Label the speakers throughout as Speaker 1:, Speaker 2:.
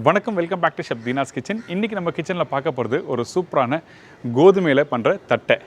Speaker 1: வணக்கம், welcome back to Chef Deena's kitchen. இன்றைக்கி நம்ம கிச்சனில் பார்க்க போகிறது ஒரு சூப்பரான கோதுமையில் பண்ணுற தட்டை.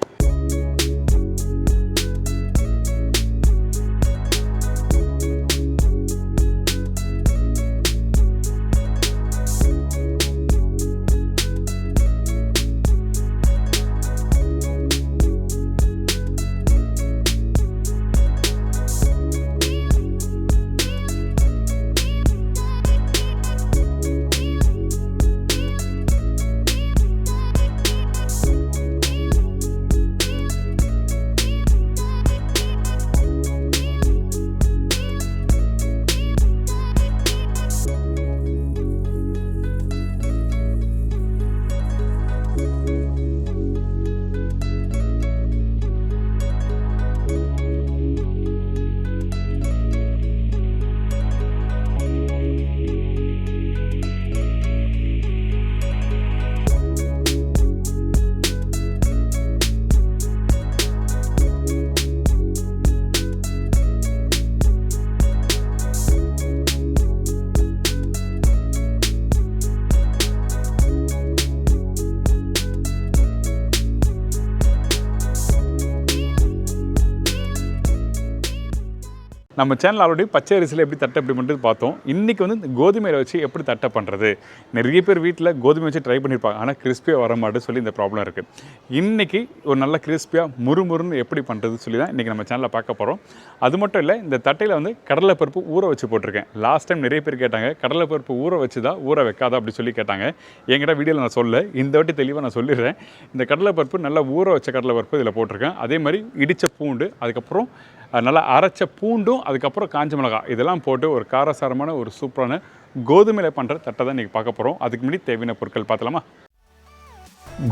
Speaker 1: நம்ம சேனல் ஆல்ரெடி பச்சை அரிசியில் எப்படி தட்டை எப்படி பண்ணுறது பார்த்தோம். இன்றைக்கி வந்து இந்த கோதுமையில் வச்சு எப்படி தட்டை பண்ணுறது. நிறைய பேர் வீட்டில் கோதுமை வச்சு ட்ரை பண்ணியிருப்பாங்க, ஆனால் கிறிஸ்பியாக வர மாட்டேன்னு சொல்லி இந்த ப்ராப்ளம் இருக்குது. இன்றைக்கி ஒரு நல்ல கிறிஸ்பியாக முறுமுறுன்னு எப்படி பண்ணுறது சொல்லி தான் இன்றைக்கி நம்ம சேனலில் பார்க்க போகிறோம். அது மட்டும் இல்லை, இந்த தட்டையில் வந்து கடலைப்பருப்பு ஊற வச்சு போட்டிருக்கேன். லாஸ்ட் டைம் நிறைய பேர் கேட்டாங்க, கடலைப்பருப்பு ஊற வச்சுதா ஊற வைக்காதா அப்படி சொல்லி கேட்டாங்க. என்கிட்ட வீடியோவில் நான் சொல்ல, இந்த வாட்டி தெளிவாக நான் சொல்லிடுறேன். இந்த கடலைப்பருப்பு நல்லா ஊற வச்ச கடலைப்பருப்பு இதில் போட்டிருக்கேன். அதே மாதிரி இடித்த பூண்டு, அதுக்கப்புறம் நல்லா அரைச்ச பூண்டும், அதுக்கப்புறம் காஞ்ச மிளகாய் இதெல்லாம் போட்டு ஒரு காரசாரமான ஒரு சூப்பரான கோதுமையில் பண்ணுற தட்டை தான் இன்றைக்கி பார்க்க போகிறோம். அதுக்கு முன்னாடி தேவையான பொருட்கள் பார்த்தலாமா?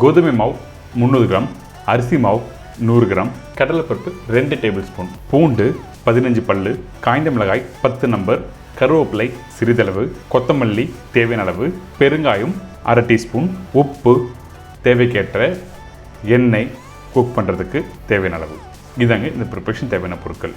Speaker 1: கோதுமை மாவு 300 கிராம், அரிசி மாவு 100 கிராம், கடலைப்பருப்பு 2 டேபிள் ஸ்பூன், பூண்டு 15 பல்லு, காய்ந்த மிளகாய் 10 நம்பர், கருவேப்பிலை சிறிதளவு, கொத்தமல்லி தேவையான அளவு, பெருங்காயம் 1/2 டீஸ்பூன், உப்பு தேவைக்கேற்ற, எண்ணெய் குக் பண்ணுறதுக்கு தேவையான அளவு. இதாங்க இந்த ப்ரிப்பரேஷன் தேவையான பொருட்கள்.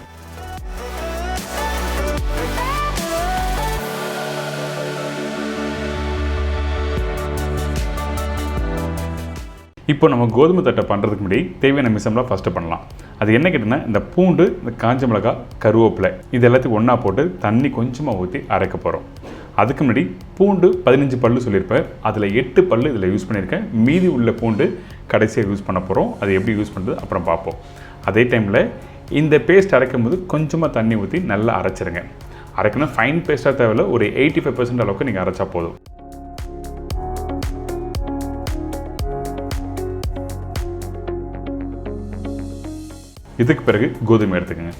Speaker 1: இப்போ நம்ம கோதுமை தட்டை பண்ணுறதுக்கு முன்னாடி தேவையான மிசம்லாம் ஃபஸ்ட்டு பண்ணலாம். அது என்ன கேட்டிங்கன்னா, இந்த பூண்டு, இந்த காஞ்ச மிளகாய், கருவேப்பிலை இது எல்லாத்தையும் ஒன்றா போட்டு தண்ணி கொஞ்சமாக ஊற்றி அரைக்க போகிறோம். அதுக்கு முன்னாடி பூண்டு 15 பல்லு சொல்லியிருப்பேன், அதில் 8 பல்லு இதில் யூஸ் பண்ணியிருக்கேன். மீதி உள்ள பூண்டு கடைசியாக யூஸ் பண்ண போகிறோம். அது எப்படி யூஸ் பண்ணுறது அப்புறம் பார்ப்போம். அதே டைமில் இந்த பேஸ்ட் அரைக்கும் போது கொஞ்சமாக தண்ணி ஊற்றி நல்லா அரைச்சிருங்க. அரைக்கணும் ஃபைன் பேஸ்ட்டாக தேவையில்ல, ஒரு 85% அளவுக்கு நீங்கள் அரைச்சா போதும். இதுக்கு பிறகு கோதுமை எடுத்துக்கோங்க.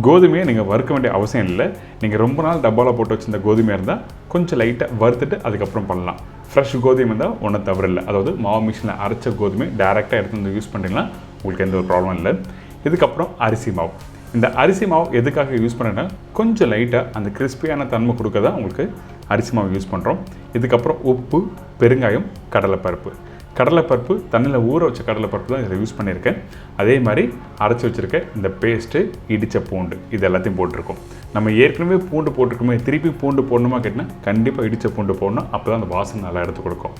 Speaker 1: கோதுமையை நீங்கள் வறுக்க வேண்டிய அவசியம் இல்லை. நீங்கள் ரொம்ப நாள் டப்பாவில் போட்டு வச்சுருந்த கோதுமையாக இருந்தால் கொஞ்சம் லைட்டாக வறுத்துட்டு அதுக்கப்புறம் பண்ணலாம். ஃப்ரெஷ் கோதுமை இருந்தால் ஒன்றும் தவறு இல்லை. அதாவது மாவு மிஷினில் அரைச்ச கோதுமை டேரெக்டாக எடுத்து வந்து யூஸ் பண்ணிங்கன்னா உங்களுக்கு எந்த ஒரு ப்ராப்ளம் இல்லை. இதுக்கப்புறம் அரிசி மாவு. இந்த அரிசி மாவு எதுக்காக யூஸ் பண்ணுறேன்னா, கொஞ்சம் லைட்டாக அந்த கிறிஸ்பியான தன்மை கொடுக்க தான் உங்களுக்கு அரிசி மாவு யூஸ் பண்ணுறோம். இதுக்கப்புறம் உப்பு, பெருங்காயம், கடலைப்பருப்பு தண்ணியில் ஊற வச்ச கடலைப்பருப்பு தான் இதில் யூஸ் பண்ணியிருக்கேன். அதே மாதிரி அரைச்சி வச்சுருக்க இந்த பேஸ்ட்டு, இடித்த பூண்டு இது எல்லாத்தையும் போட்டிருக்கோம். நம்ம ஏற்கனவே பூண்டு போட்டிருக்கோமே, திருப்பி பூண்டு போடணுமா கேட்டினா கண்டிப்பாக இடித்த பூண்டு போடணும். அப்போ தான் அந்த வாசனை நல்லா எடுத்து கொடுக்கும்.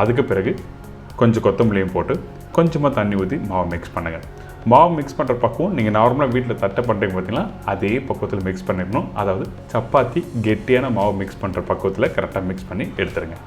Speaker 1: அதுக்கு பிறகு கொஞ்சம் கொத்தமல்லியும் போட்டு கொஞ்சமாக தண்ணி ஊற்றி மாவு மிக்ஸ் பண்ணுங்கள். மாவு மிக்ஸ் பண்ணுற பக்குவம் நீங்கள் நார்மலாக வீட்டில் தட்டை பண்ணுறீங்க பார்த்தீங்கன்னா அதே பக்குவத்தில் மிக்ஸ் பண்ணிடணும். அதாவது சப்பாத்தி கெட்டியான மாவு மிக்ஸ் பண்ணுற பக்குவத்தில் கரெக்டாக மிக்ஸ் பண்ணி எடுத்துருங்க.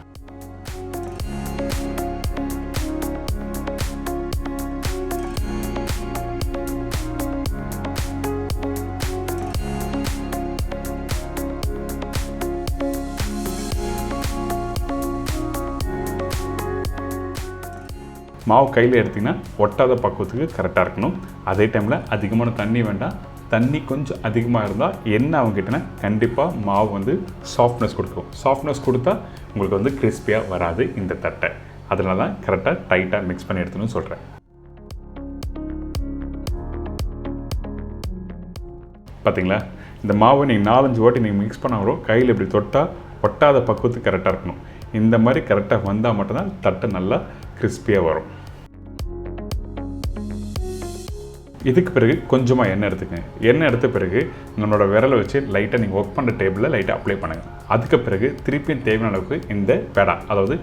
Speaker 1: மாவு கையில் எடுத்திங்கன்னா ஒட்டாத பக்குவத்துக்கு கரெக்டாக இருக்கணும். அதே டைமில் அதிகமான தண்ணி வேண்டாம். தண்ணி கொஞ்சம் அதிகமாக இருந்தால் என்ன ஆகுங்கிட்டனா கண்டிப்பாக மாவு வந்து சாஃப்ட்னஸ் கொடுக்கும். சாஃப்ட்னஸ் கொடுத்தா உங்களுக்கு வந்து கிறிஸ்பியாக வராது இந்த தட்டை. அதனால தான் கரெக்டாக டைட்டாக மிக்ஸ் பண்ணி எடுத்துன்னு சொல்கிறேன். பார்த்தீங்களா, இந்த மாவை நீங்கள் 4-5 வாட்டி நீங்கள் மிக்ஸ் பண்ணாலும் கையில் இப்படி தொட்டால் ஒட்டாத பக்குவத்துக்கு கரெக்டாக இருக்கணும். இந்த மாதிரி கரெக்டாக வந்தால் மட்டும்தான் தட்டை நல்லா கிறிஸ்பியாக வரும். இதுக்கு பிறகு கொஞ்சமாக எண்ணெய் எடுத்துக்கங்க. எண்ணெய் எடுத்த பிறகு நம்மளோட விரலை வச்சு லைட்டாக நீங்கள் ஒர்க் பண்ணுற டேபிளில் லைட்டாக அப்ளை பண்ணுங்கள். அதுக்கு பிறகு திருப்பியும் தேவையான அளவுக்கு இந்த பேடா, அதாவது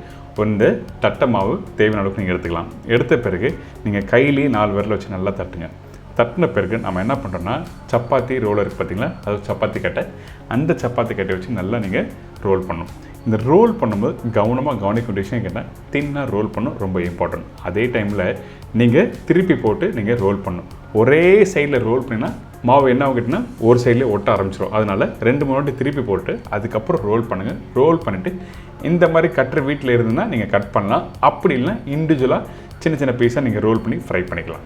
Speaker 1: இந்த தட்டை மாவு தேவையான அளவுக்கு நீங்கள் எடுத்துக்கலாம். எடுத்த பிறகு நீங்கள் கையிலேயே 4 விரலை வச்சு நல்லா தட்டுங்க. தட்டின பிறகு நம்ம என்ன பண்ணுறோன்னா சப்பாத்தி ரோலர் இருக்குது பார்த்தீங்களா, அதாவது சப்பாத்தி கட்டை, அந்த சப்பாத்தி கட்டை வச்சு நல்லா நீங்கள் ரோல் பண்ணணும். இந்த ரோல் பண்ணும்போது கவனிக்க வேண்டிய விஷயம் கேட்டால் தின்னாக ரோல் பண்ணணும், ரொம்ப இம்பார்ட்டன்ட். அதே டைமில் நீங்கள் திருப்பி போட்டு நீங்கள் ரோல் பண்ணணும். ஒரே சைடில் ரோல் பண்ணிங்கன்னா மாவு என்ன ஆகிட்டுனா ஒரு சைட்லேயே ஒட்ட ஆரம்பிச்சிடும். அதனால் 2-3 வாட்டி திருப்பி போட்டு அதுக்கப்புறம் ரோல் பண்ணுங்கள். ரோல் பண்ணிவிட்டு இந்த மாதிரி கட்டுற வீட்டில் இருந்துன்னா நீங்கள் கட் பண்ணலாம். அப்படி இல்லைனா இண்டிவிஜுவலாக சின்ன சின்ன பீஸாக நீங்கள் ரோல் பண்ணி ஃப்ரை பண்ணிக்கலாம்.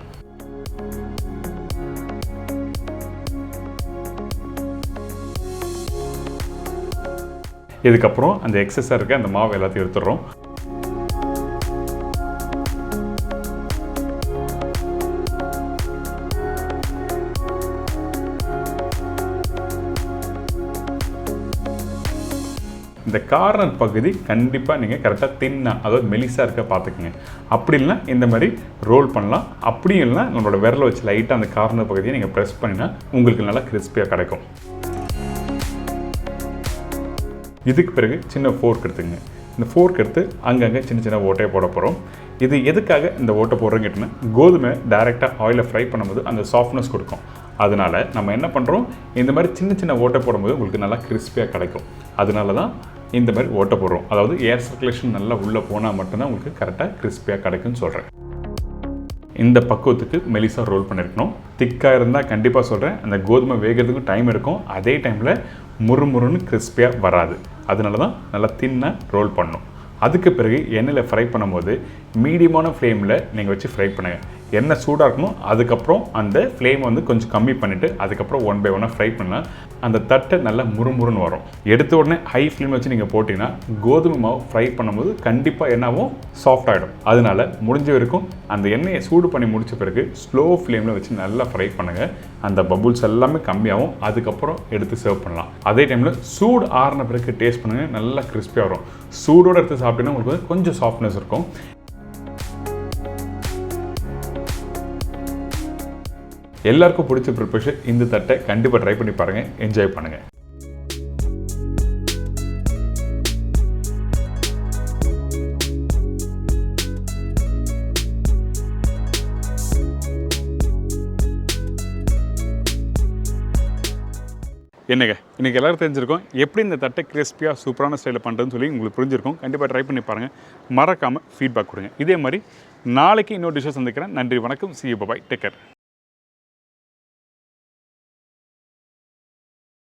Speaker 1: இதுக்கப்புறம் அந்த எக்ஸஸாக இருக்க அந்த மாவு எல்லாத்தையும் எடுத்துடுறோம். இந்த கார்னர் பகுதி கண்டிப்பாக நீங்கள் கரெக்டாக தின்னாக, அதாவது மெலிசாக இருக்க பார்த்துக்குங்க. அப்படி இல்லைனா இந்த மாதிரி ரோல் பண்ணலாம். அப்படியும் இல்லைனா நம்மளோட விரலை வச்சு லைட்டாக அந்த கார்னர் பகுதியை நீங்கள் ப்ரெஸ் பண்ணினா உங்களுக்கு நல்லா கிறிஸ்பியாக கிடைக்கும். இதுக்கு பிறகு சின்ன ஃபோர்க் எடுத்துங்க. இந்த ஃபோர்க் எடுத்து அங்கங்கே சின்ன சின்ன ஓட்டையை போட போகிறோம். இது எதுக்காக இந்த ஓட்டை போடுறோன்னு கேட்டிங்கன்னா, கோதுமை டைரெக்டாக ஆயிலில் ஃப்ரை பண்ணும்போது அந்த சாஃப்ட்னஸ் கொடுக்கும். அதனால் நம்ம என்ன பண்ணுறோம், இந்த மாதிரி சின்ன சின்ன ஓட்டை போடும்போது உங்களுக்கு நல்லா கிறிஸ்பியாக கிடைக்கும். அதனால தான் இந்த மாதிரி ஓட்டை போடுறோம். அதாவது ஏர் சர்க்குலேஷன் நல்லா உள்ளே போனால் மட்டும்தான் உங்களுக்கு கரெக்டாக கிறிஸ்பியாக கிடைக்கும்னு சொல்கிறேன். இந்த பக்குவத்துக்கு மெலிசாக ரோல் பண்ணியிருக்கணும். திக்காக இருந்தால் கண்டிப்பாக சொல்கிறேன், அந்த கோதுமை வேகிறதுக்கும் டைம் இருக்கும். அதே டைமில் முறுமுறுன்னு கிறிஸ்பியாக வராது. அதனால தான் நல்லா தின்னாக ரோல் பண்ணணும். அதுக்கு பிறகு எண்ணெயில் ஃப்ரை பண்ணும்போது மீடியமான ஃப்ளேமில் நீங்கள் வச்சு ஃப்ரை பண்ணுங்கள். எண்ணெய் சூடாக இருக்கணும். அதுக்கப்புறம் அந்த ஃப்ளேமை வந்து கொஞ்சம் கம்மி பண்ணிவிட்டு அதுக்கப்புறம் 1 by 1 ஃப்ரை பண்ணலாம். அந்த தட்டை நல்லா முறுமுறுன்னு வரும். எடுத்த உடனே ஹை ஃப்ளேம் வச்சு நீங்கள் போட்டிங்கன்னா கோதுமை மாவு ஃப்ரை பண்ணும்போது கண்டிப்பாக என்னாகும், சாஃப்ட் ஆகிடும். அதனால் முடிஞ்ச வரைக்கும் அந்த எண்ணெயை சூடு பண்ணி முடித்த பிறகு ஸ்லோ ஃப்ளேமில் வச்சு நல்லா ஃப்ரை பண்ணுங்கள். அந்த பபுள்ஸ் எல்லாமே கம்மியாகும். அதுக்கப்புறம் எடுத்து சர்வ் பண்ணலாம். அதே டைமில் சூடு ஆறின பிறகு டேஸ்ட் பண்ணுங்கள், நல்லா கிறிஸ்பியாக வரும். சூடோடு எடுத்து சாப்பிட்டீங்கன்னா உங்களுக்கு வந்து கொஞ்சம் சாஃப்ட்னஸ் இருக்கும். எல்லாருக்கும் பிடிச்ச ப்ரிப்பரேஷன் இந்த தட்டை கண்டிப்பாக ட்ரை பண்ணி பாருங்கள், என்ஜாய் பண்ணுங்கள். என்னங்க இன்றைக்கி எல்லோரும் தெரிஞ்சிருக்கோம் எப்படி இந்த தட்டை கிறிஸ்பியாக சூப்பரான ஸ்டைலில் பண்ணுறதுன்னு சொல்லி உங்களுக்கு புரிஞ்சிருக்கும். கண்டிப்பாக ட்ரை பண்ணி பாருங்கள், மறக்காமல் ஃபீட்பேக் கொடுங்க. இதே மாதிரி நாளைக்கு இன்னொரு டிஷ்ஷை சந்திக்கிறேன். நன்றி, வணக்கம், see you, bye, take care.